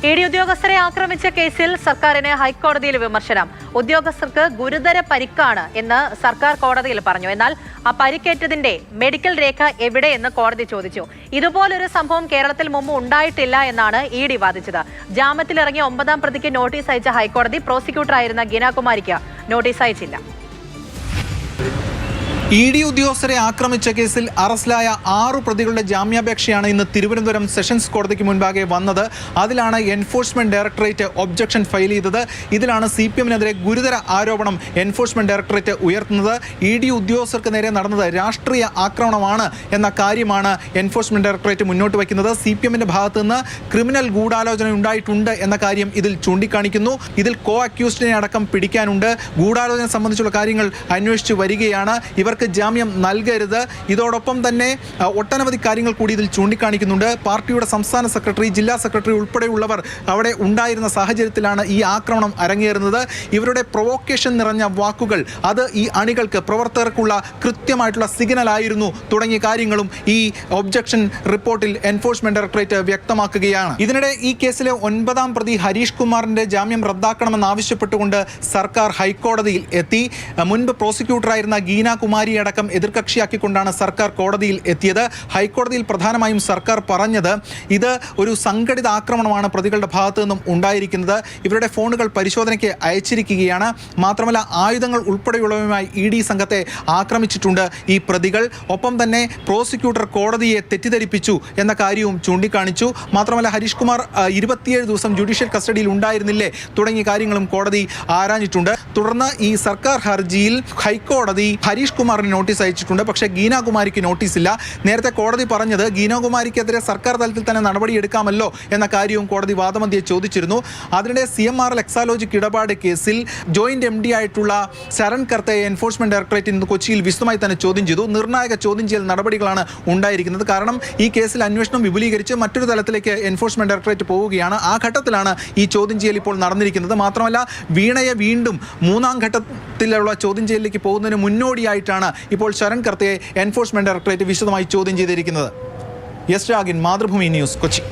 ED ഉദ്യോഗസ്ഥരെ ആക്രമിച്ച കേസിൽ സർക്കാരിന് ഹൈക്കോടതിയിൽ വിമർശനം. ഉദ്യോഗസ്ഥർക്ക് ഗുരുതര പരിക്കാണ് എന്ന് സർക്കാർ കോടതിയിൽ പറഞ്ഞു. എന്നാൽ ആ പരിക്കേറ്റതിന്റെ മെഡിക്കൽ രേഖ എവിടെയെന്ന് കോടതി ചോദിച്ചു. ഇതുപോലൊരു സംഭവം കേരളത്തിൽ മുമ്പ് ഉണ്ടായിട്ടില്ല എന്നാണ് ED വാദിച്ചത്. ജാമ്യത്തിലിറങ്ങിയ 9ാം പ്രതിക്ക് നോട്ടീസ് അയച്ച ഹൈക്കോടതി പ്രോസിക്യൂട്ടറായിരുന്ന ഗീനാകുമാരിക്ക് നോട്ടീസ് അയച്ചില്ല. ED ഉദ്യോഗസ്ഥരെ ആക്രമിച്ച കേസിൽ അറസ്റ്റിലായ 6 പ്രതികളുടെ ജാമ്യാപേക്ഷയാണ് ഇന്ന് തിരുവനന്തപുരം സെഷൻസ് കോടതിക്ക് മുൻപാകെ വന്നത്. അതിലാണ് എൻഫോഴ്സ്മെന്റ് ഡയറക്ടറേറ്റ് ഒബ്ജക്ഷൻ ഫയൽ ചെയ്തത്. ഇതിലാണ് CPM-നെതിരെ ഗുരുതര ആരോപണം എൻഫോഴ്സ്മെന്റ് ഡയറക്ടറേറ്റ് ഉയർത്തുന്നത്. ED ഉദ്യോഗസ്ഥർക്ക് നേരെ നടന്നത് രാഷ്ട്രീയ ആക്രമണമാണ് എന്ന കാര്യമാണ് എൻഫോഴ്സ്മെന്റ് ഡയറക്ടറേറ്റ് മുന്നോട്ട് വയ്ക്കുന്നത്. CPM-ന്റെ ഭാഗത്ത് നിന്ന് ക്രിമിനൽ ഗൂഢാലോചന ഉണ്ടായിട്ടുണ്ട് എന്ന കാര്യം ഇതിൽ ചൂണ്ടിക്കാണിക്കുന്നു. ഇതിൽ കോ അക്യൂസ്ഡിനെ അടക്കം പിടിക്കാനുണ്ട്. ഗൂഢാലോചന സംബന്ധിച്ചുള്ള കാര്യങ്ങൾ അന്വേഷിച്ചു വരികയാണ്. ഇവർക്ക് ജാമ്യം നൽകരുത്. ഇതോടൊപ്പം തന്നെ ഒട്ടനവധി കാര്യങ്ങൾ കൂടി ഇതിൽ ചൂണ്ടിക്കാണിക്കുന്നുണ്ട്. പാർട്ടിയുടെ സംസ്ഥാന സെക്രട്ടറി, ജില്ലാ സെക്രട്ടറി ഉൾപ്പെടെയുള്ളവർ അവിടെ ഉണ്ടായിരുന്ന സാഹചര്യത്തിലാണ് ഈ ആക്രമണം അരങ്ങേറുന്നത്. ഇവരുടെ പ്രൊവോക്കേഷൻ നിറഞ്ഞ വാക്കുകൾ അത് ഈ അണികൾക്ക്, പ്രവർത്തകർക്കുള്ള കൃത്യമായിട്ടുള്ള സിഗ്നൽ ആയിരുന്നു തുടങ്ങിയ കാര്യങ്ങളും ഈ ഒബ്ജക്ഷൻ റിപ്പോർട്ടിൽ എൻഫോഴ്സ്മെന്റ് ഡയറക്ടറേറ്റ് വ്യക്തമാക്കുകയാണ്. ഇതിനിടെ ഈ കേസിലെ 9ാം പ്രതി ഹരീഷ് കുമാറിന്റെ ജാമ്യം റദ്ദാക്കണമെന്നാവശ്യപ്പെട്ടുകൊണ്ട് സർക്കാർ ഹൈക്കോടതിയിൽ എത്തി. മുൻപ് പ്രോസിക്യൂട്ടറായിരുന്ന ഗീനാകുമാരി അടക്കം എതിർകക്ഷിയാക്കിക്കൊണ്ടാണ് സർക്കാർ കോടതിയിൽ എത്തിയത്. ഹൈക്കോടതിയിൽ പ്രധാനമായും സർക്കാർ പറഞ്ഞത് ഇത് ഒരു സംഘടിത ആക്രമണമാണ് പ്രതികളുടെ ഭാഗത്തു നിന്നും ഉണ്ടായിരിക്കുന്നത്. ഇവരുടെ ഫോണുകൾ പരിശോധനയ്ക്ക് അയച്ചിരിക്കുകയാണ്. മാത്രമല്ല ആയുധങ്ങൾ ഉൾപ്പെടെയുള്ളവയുമായി ED സംഘത്തെ ആക്രമിച്ചിട്ടുണ്ട് ഈ പ്രതികൾ. ഒപ്പം തന്നെ പ്രോസിക്യൂട്ടർ കോടതിയെ തെറ്റിദ്ധരിപ്പിച്ചു എന്ന കാര്യവും ചൂണ്ടിക്കാണിച്ചു. മാത്രമല്ല ഹരീഷ് കുമാർ 27 ദിവസം ജുഡീഷ്യൽ കസ്റ്റഡിയിൽ ഉണ്ടായിരുന്നില്ലേ തുടങ്ങിയ കാര്യങ്ങളും കോടതി ആരാഞ്ഞിട്ടുണ്ട്. തുടർന്ന് ഈ സർക്കാർ ഹർജിയിൽ ഹൈക്കോടതി ഹരീഷ് കുമാറിന് നോട്ടീസ് അയച്ചിട്ടുണ്ട്. പക്ഷേ ഗീനാകുമാരിക്ക് നോട്ടീസില്ല. നേരത്തെ കോടതി പറഞ്ഞത് ഗീനാകുമാരിക്കെതിരെ സർക്കാർ തലത്തിൽ തന്നെ നടപടിയെടുക്കാമല്ലോ എന്ന കാര്യവും കോടതി വാദമധ്യേ ചോദിച്ചിരുന്നു. അതിനിടെ CMRL എക്സാലോജിക് ഇടപാട് കേസിൽ ജോയിന്റ് MD ആയിട്ടുള്ള ശരൺ കർത്തയെ എൻഫോഴ്സ്മെന്റ് ഡയറക്ടറേറ്റ് ഇന്ന് കൊച്ചിയിൽ വിശദമായി തന്നെ ചോദ്യം ചെയ്തു. നിർണായക ചോദ്യം ചെയ്യൽ നടപടികളാണ് ഉണ്ടായിരിക്കുന്നത്. കാരണം ഈ കേസിൽ അന്വേഷണം വിപുലീകരിച്ച് മറ്റൊരു തലത്തിലേക്ക് എൻഫോഴ്സ്മെന്റ് ഡയറക്ടറേറ്റ് പോവുകയാണ്. ആ ഘട്ടത്തിലാണ് ഈ ചോദ്യം ചെയ്യൽ ഇപ്പോൾ നടന്നിരിക്കുന്നത്. മാത്രമല്ല വീണയെ വീണ്ടും 3ാം ഘട്ടത്തിലുള്ള ചോദ്യം ചെയ്യലിലേക്ക് പോകുന്നതിന് മുന്നോടിയായിട്ടാണ് ഇപ്പോൾ ശരൺ കർത്തയെ എൻഫോഴ്സ്മെന്റ് ഡയറക്ടറേറ്റ് വിശദമായി ചോദ്യം ചെയ്തിരിക്കുന്നത്. യെസ് രാഗിൻ, മാതൃഭൂമി ന്യൂസ്, കൊച്ചി.